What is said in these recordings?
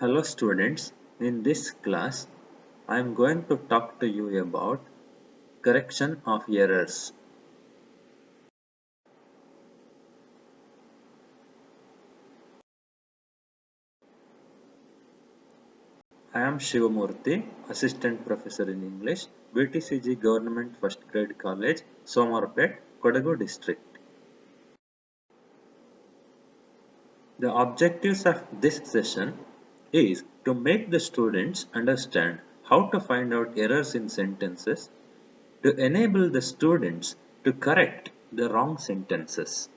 Hello students, in this class I am going to talk to you about correction of errors. I am Shivamurthy, Assistant Professor in English, BTCG Government First Grade College, Somarpet, Kodagu District. The objectives of this session is to make the students understand how to find out errors in sentences, to enable the students to correct the wrong sentences.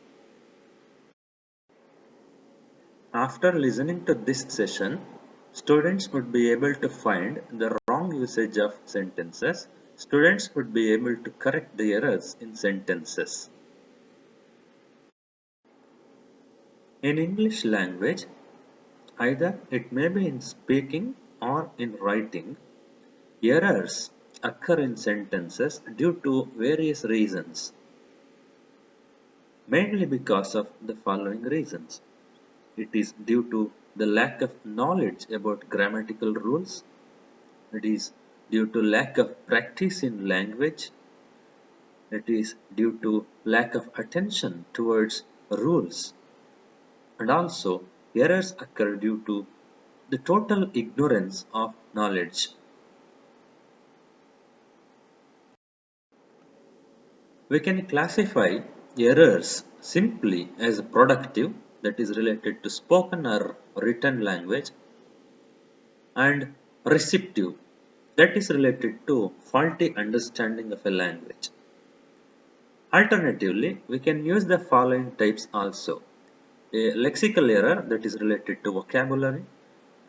After listening to this session, students would be able to find the wrong usage of sentences. Students would be able to correct the errors in sentences. In English language, either it may be in speaking or in writing, errors occur in sentences due to various reasons, mainly because of the following reasons. It is due to the lack of knowledge about grammatical rules. It is due to lack of practice in language. It is due to lack of attention towards rules. And also, errors occur due to the total ignorance of knowledge. We can classify errors simply as productive, that is related to spoken or written language, and receptive, that is related to faulty understanding of a language. Alternatively, we can use the following types also. A lexical error that is related to vocabulary,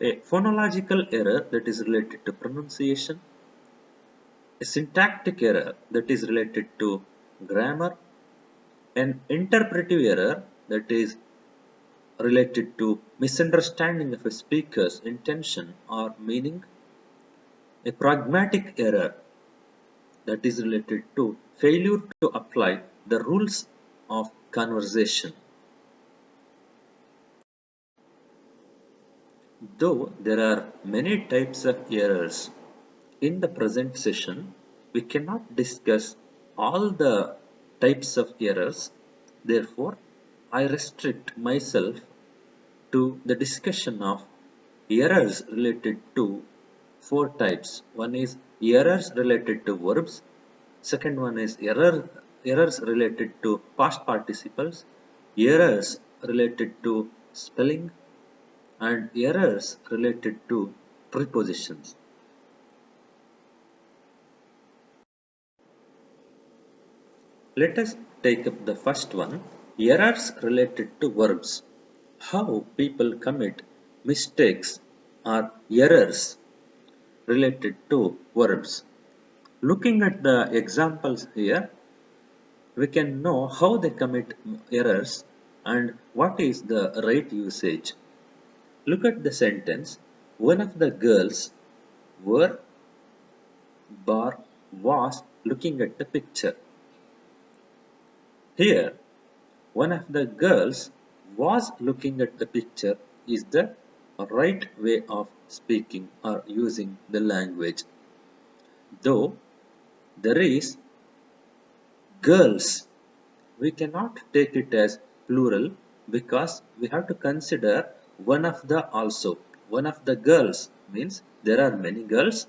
a phonological error that is related to pronunciation, a syntactic error that is related to grammar, an interpretive error that is related to misunderstanding of a speaker's intention or meaning, a pragmatic error that is related to failure to apply the rules of conversation. Though there are many types of errors, in the present session we cannot discuss all the types of errors. Therefore, I restrict myself to the discussion of errors related to four types. One is errors related to verbs. Second one is errors related to past participles, errors related to spelling, and errors related to prepositions. Let us take up the first one, errors related to verbs. How people commit mistakes or errors related to verbs. Looking at the examples here, we can know how they commit errors and what is the right usage. Look at the sentence. One of the girls were bar was looking at the picture. Here, one of the girls was looking at the picture is the right way of speaking or using the language. Though there is girls, we cannot take it as plural because we have to consider one of the also. One of the girls means there are many girls.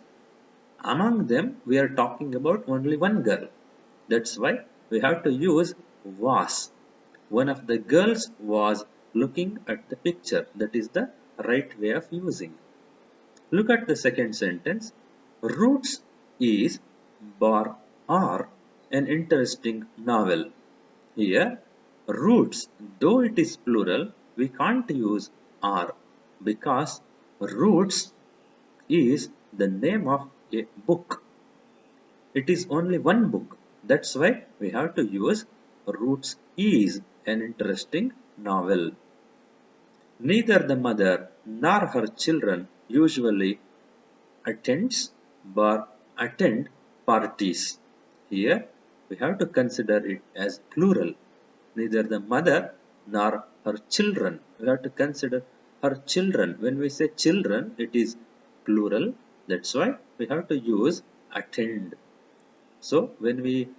Among them, we are talking about only one girl. That's why we have to use was. One of the girls was looking at the picture. That is the right way of using. Look at the second sentence. Roots is bar are an interesting novel. Here, roots, though it is plural, we can't use are because roots is the name of a book. It is only one book. That's why we have to use Roots is an interesting novel. Neither the mother nor her children usually attends or attend parties. Here we have to consider it as plural. Neither the mother nor her children. We have to consider her children. When we say children, it is plural. That's why we have to use attend. So when we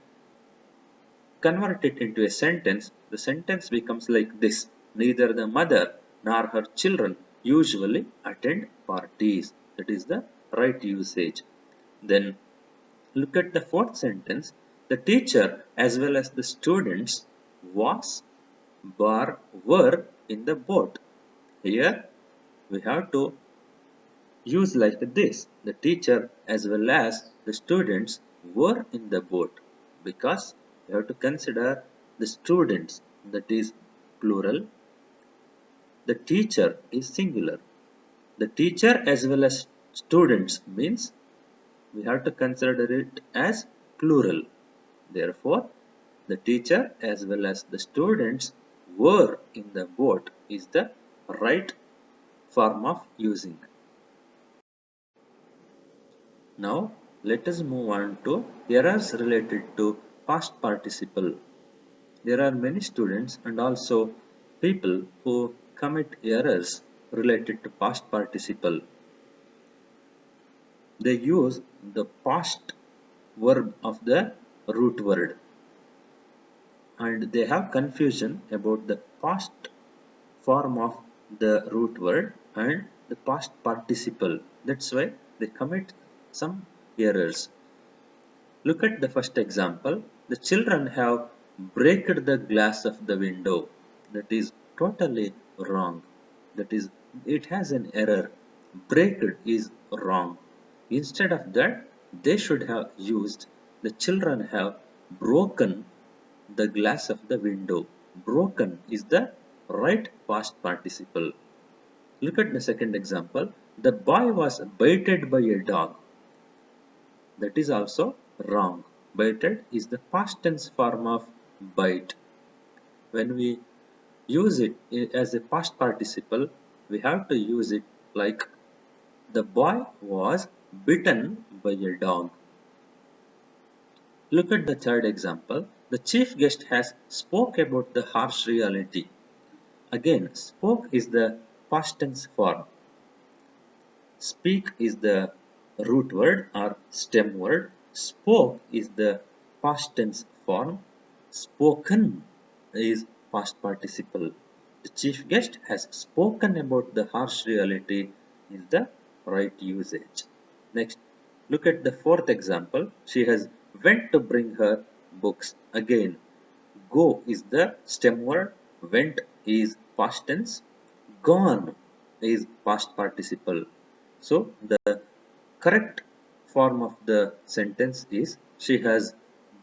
convert it into a sentence, the sentence becomes like this. Neither the mother nor her children usually attend parties. That is the right usage. Then look at the fourth sentence. The teacher as well as the students was were in the boat. Here we have to use like this. The teacher as well as the students were in the boat because we have to consider the students, that is plural. The teacher is singular. The teacher as well as students means we have to consider it as plural. Therefore, the teacher as well as the students were in the boat is the right form of using. Now, let us move on to errors related to past participle. There are many students and also people who commit errors related to past participle. They use the past verb of the root word and they have confusion about the past form of the root word and the past participle. That's why they commit some errors. Look at the first example. The children have breaked the glass of the window. That is totally wrong. That is, it has an error. Breaked is wrong. Instead of that, they should have used the children have broken the glass of the window. Broken is the right past participle. Look at the second example. The boy was baited by a dog. That is also wrong. Baited is the past tense form of bite. When we use it as a past participle, we have to use it like the boy was bitten by a dog. Look at the third example. The chief guest has spoke about the harsh reality. Again, spoke is the past tense form. Speak is the root word or stem word. Spoke is the past tense form. Spoken is past participle. The chief guest has spoken about the harsh reality is the right usage. Next, look at the fourth example. She has went to bring her books. Again, go is the stem word. Went is past tense. Gone is past participle. So the correct form of the sentence is she has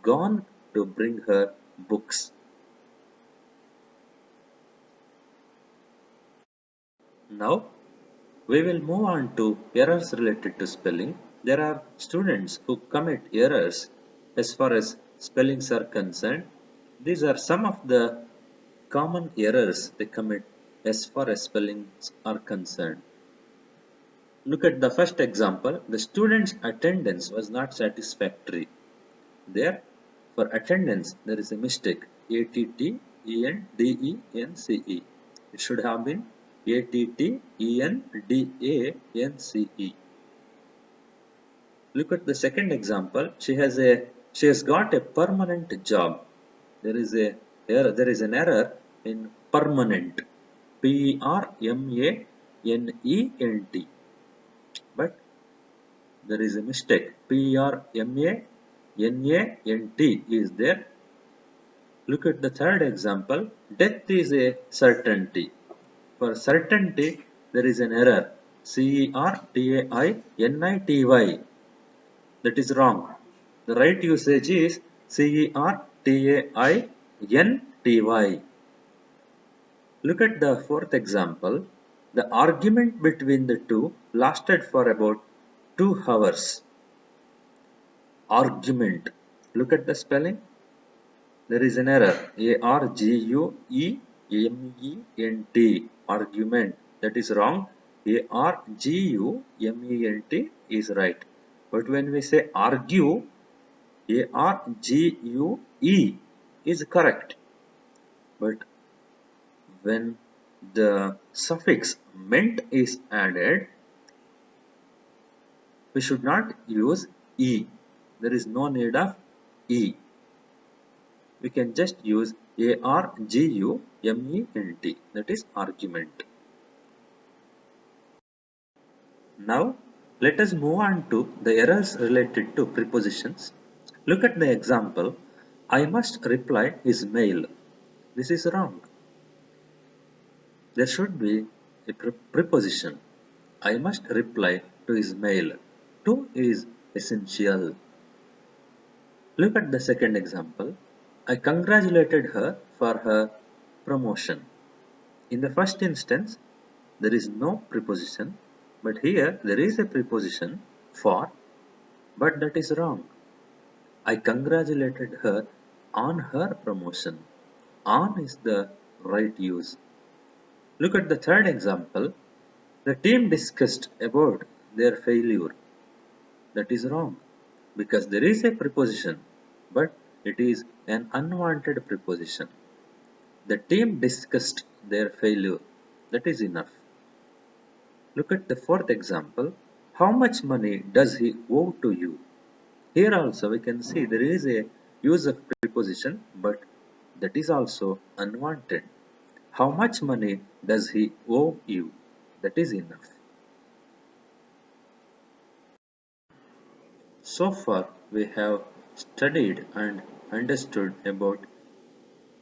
gone to bring her books. Now we will move on to errors related to spelling. There are students who commit errors as far as spellings are concerned. These are some of the common errors they commit as far as spellings are concerned. Look at the first example. The student's attendance was not satisfactory. There, for attendance, there is a mistake. Attendence. It should have been attendance. Look at the second example. She has got a permanent job. There is an error in permanent. Permanent. But there is a mistake. Permanent is there. Look at the third example. Death is a certainty. For certainty, there is an error. Certainity. That is wrong. The right usage is certainty. Look at the fourth example. The argument between the two lasted for about 2 hours. Argument. Look at the spelling. There is an error. Argument. Argument. That is wrong. Argument is right. But when we say argue, argue is correct. But when the suffix meant is added, we should not use E. There is no need of E. We can just use argument, that is argument. Now let us move on to the errors related to prepositions. Look at the example. I must reply his mail. This is wrong. There should be a preposition. I must reply to his mail. To is essential. Look at the second example. I congratulated her for her promotion. In the first instance, there is no preposition, but here there is a preposition for, but that is wrong. I congratulated her on her promotion. On is the right use. Look at the third example. The team discussed about their failure. That is wrong because there is a preposition, but it is an unwanted preposition. The team discussed their failure. That is enough. Look at the fourth example. How much money does he owe to you? Here also we can see there is a use of preposition, but that is also unwanted. How much money does he owe you? That is enough. So far we have studied and understood about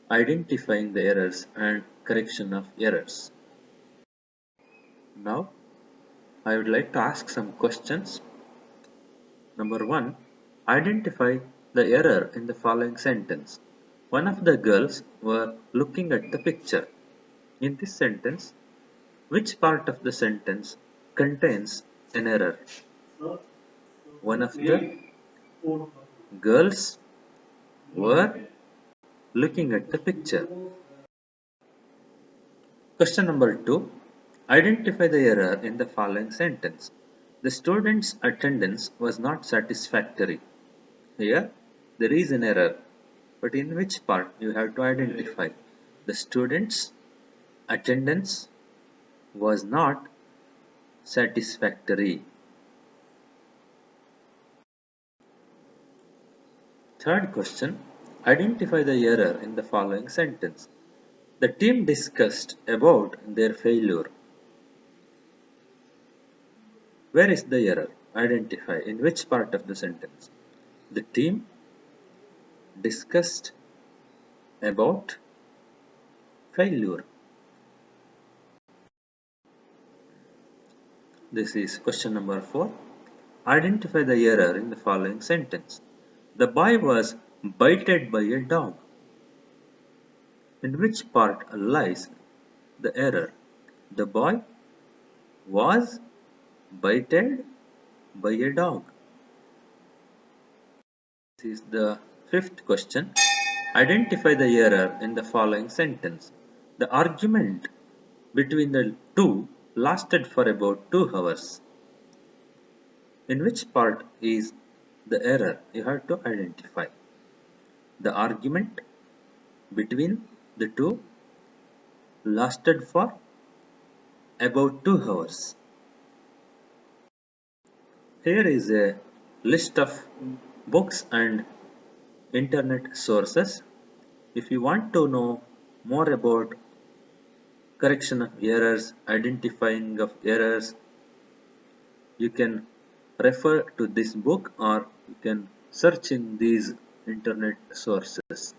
identifying the errors and correction of errors. Now I would like to ask some questions. Number 1. Identify the error in the following sentence. One of the girls were looking at the picture. In this sentence, which part of the sentence contains an error? One of the girls were looking at the picture. Question number 2. Identify the error in the following sentence. The student's attendance was not satisfactory. Here, there is an error, but in which part you have to identify. The student's attendance was not satisfactory. Third question. Identify the error in the following sentence. The team discussed about their failure. Where is the error? Identify in which part of the sentence. The team discussed about failure. This is question number 4. Identify the error in the following sentence. The boy was bited by a dog. In which part lies the error? The boy was bited by a dog. This is the fifth question. Identify the error in the following sentence. The argument between the two lasted for about 2 hours. In which part is the error? You have to identify. The argument between the two lasted for about 2 hours. Here is a list of books and internet sources. If you want to know more about correction of errors, identifying of errors, you can refer to this book or you can search in these internet sources.